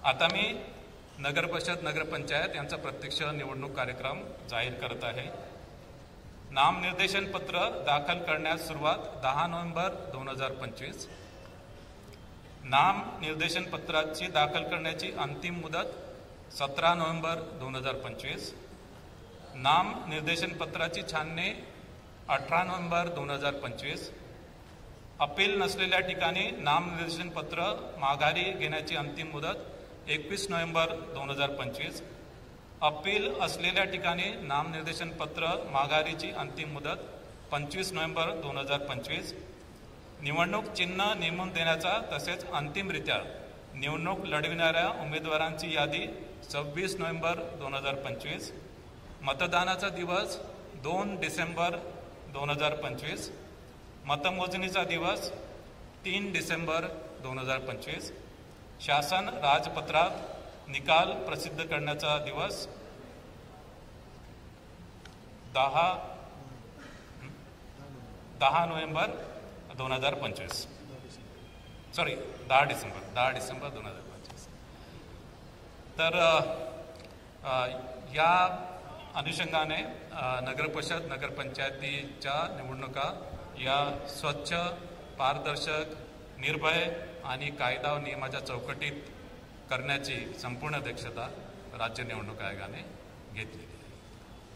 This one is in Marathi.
आता मी नगरपरिषद नगरपंचायत यांचा प्रत्यक्ष निवडणूक कार्यक्रम जाहीर करत आहे. नामनिर्देशन पत्र दाखल करण्यास सुरुवात 10 नोव्हेंबर 2025. नामनिर्देशन पत्राची दाखल करण्याची अंतिम मुदत 17 नोव्हेंबर 2025. नामनिर्देशन पत्राची छाननी 18 नोव्हेंबर 2025. अपील नसलेल्या ठिकाणी नामनिर्देशन पत्र माघारी घेण्याची अंतिम मुदत 21 नोव्हेंबर 2025. अपील असलेल्या ठिकाणी नामनिर्देशन पत्र माघारीची अंतिम मुदत 25 नोव्हेंबर 2025. निवडणूक चिन्ह नेमून देण्याचा तसेच अंतिमरित्या निवडणूक लढविणाऱ्या उमेदवारांची यादी 26 नोव्हेंबर 2025. मतदानाचा दिवस 2 डिसेंबर 2025. मतमोजणीचा दिवस 3 डिसेंबर 2025. शासन राजपत्रात निकाल प्रसिद्ध करण्याचा दिवस 10 नोव्हेंबर 2025. 10 डिसेंबर 2025. तर या अनुषंगाने नगरपरिषद नगरपंचायतीच्या निवडणुका या स्वच्छ, पारदर्शक, निर्भय आणि कायदा व नियमाच्या चौकटीत करण्याची संपूर्ण दक्षता राज्य निवडणूक आयोगाने घेतली.